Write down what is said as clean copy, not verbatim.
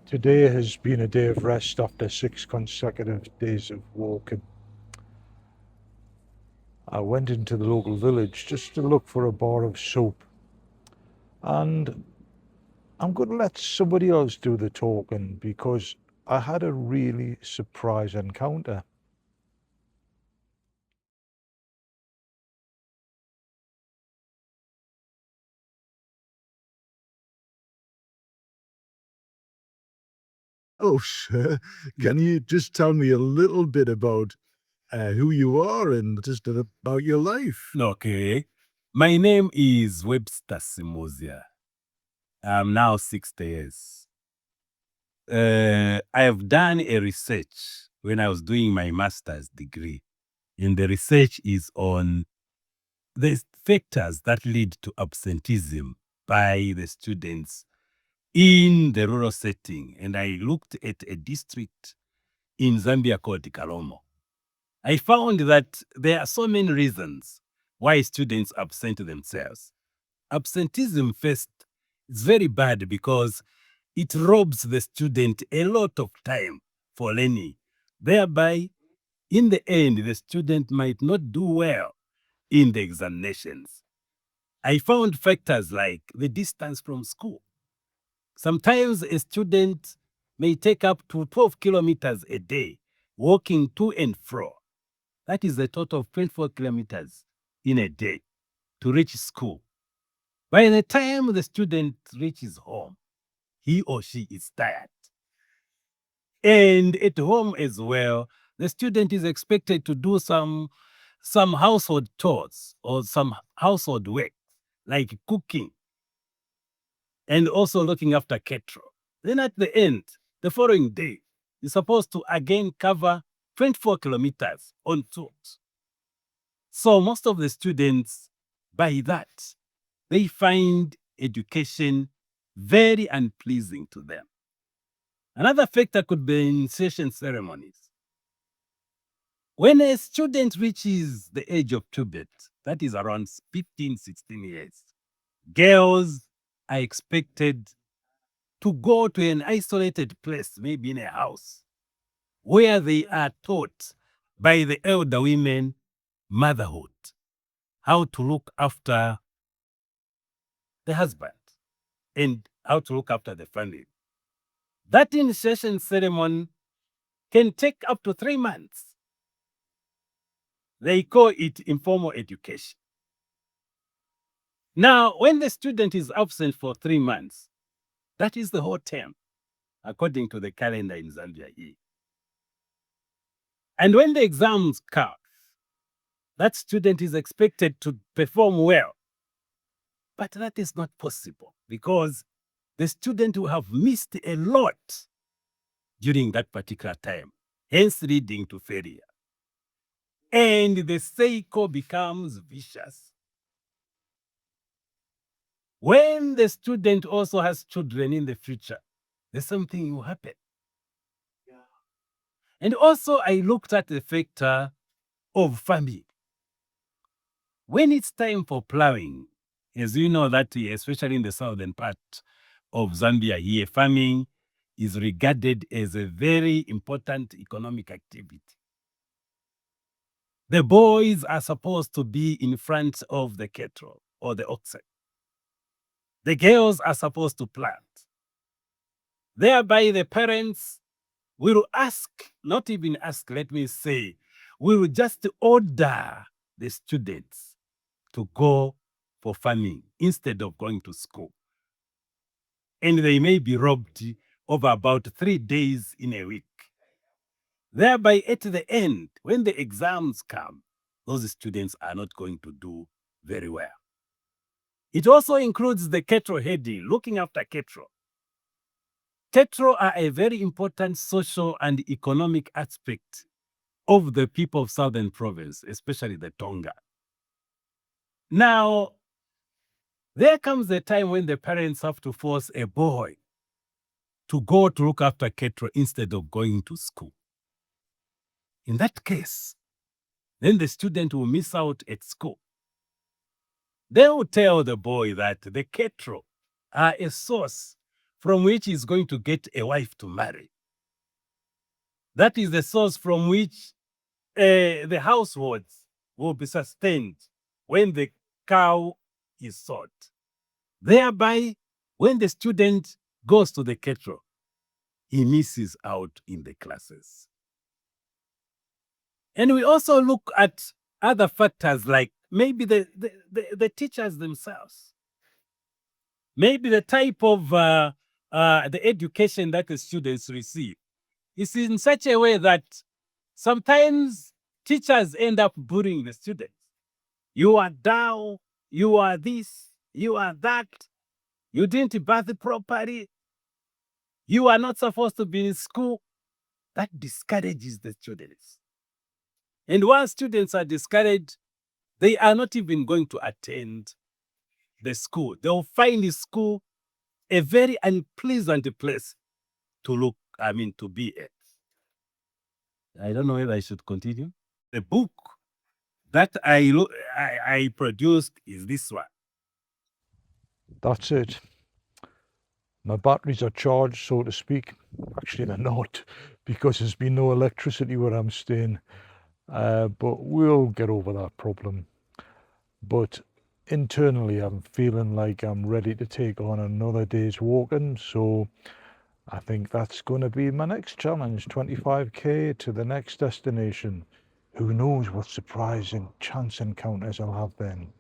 Today has been a day of rest after 6 consecutive days of walking. I went into the local village just to look for a bar of soap, and I'm going to let somebody else do the talking because I had a really surprise encounter. Oh, sure. Can you just tell me a little bit about who you are and just about your life? Okay. My name is Webster Simozia. I'm now 60 years. I have done a research when I was doing my master's degree. And the research is on the factors that lead to absenteeism by the students in the rural setting. And I looked at a district in Zambia called Kalomo. I found that there are so many reasons why students absent themselves. Absenteeism first is very bad because it robs the student a lot of time for learning. Thereby, in the end, the student might not do well in the examinations. I found factors like the distance from school. Sometimes a student may take up to 12 kilometers a day walking to and fro. That is a total of 24 kilometers in a day to reach school. By the time the student reaches home, he or she is tired. And at home as well, the student is expected to do some household chores or some household work, like cooking and also looking after cattle. Then at the end, the following day, you're supposed to again cover 24 kilometers on foot. So most of the students, by that, they find education very unpleasing to them. Another factor could be initiation ceremonies. When a student reaches the age of puberty, that is around 15, 16 years, girls are expected to go to an isolated place, maybe in a house, where they are taught by the elder women motherhood, how to look after the husband and how to look after the family. That initiation ceremony can take up to 3 months. They call it informal education. Now, when the student is absent for 3 months, that is the whole term, according to the calendar in Zambia here. And when the exams come, that student is expected to perform well. But that is not possible because the student will have missed a lot during that particular time, hence leading to failure. And the cycle becomes vicious. When the student also has children in the future, the same thing will happen. And also, I looked at the factor of farming. When it's time for plowing, as you know that especially in the southern part of Zambia here, farming is regarded as a very important economic activity. The boys are supposed to be in front of the cattle or the oxen. The girls are supposed to plant. Thereby, the parents will ask, not even ask, let me say, we will just order the students to go for farming instead of going to school. And they may be robbed of about 3 days in a week. Thereby, at the end, when the exams come, those students are not going to do very well. It also includes the cattle herding, looking after cattle. Cattle are a very important social and economic aspect of the people of Southern Province, especially the Tonga. Now, there comes a time when the parents have to force a boy to go to look after cattle instead of going to school. In that case, then the student will miss out at school. They will tell the boy that the cattle are a source from which he's going to get a wife to marry. That is the source from which the households will be sustained when the cow is sold. Thereby, when the student goes to the kettle, he misses out in the classes. And we also look at other factors like maybe the teachers themselves, maybe the type of the education that the students receive is in such a way that sometimes teachers end up bullying the students. You are down, you are this, you are that, you didn't bath properly, you are not supposed to be in school. That discourages the students. And once students are discouraged, they are not even going to attend the school. They'll find the school a very unpleasant place to be at. I don't know whether I should continue. The book that I produced is this one. That's it. My batteries are charged, so to speak. Actually, they're not, because there's been no electricity where I'm staying. But we'll get over that problem. But internally, I'm feeling like I'm ready to take on another day's walking. So I think that's going to be my next challenge, 25k to the next destination. Who knows what surprising chance encounters I'll have then.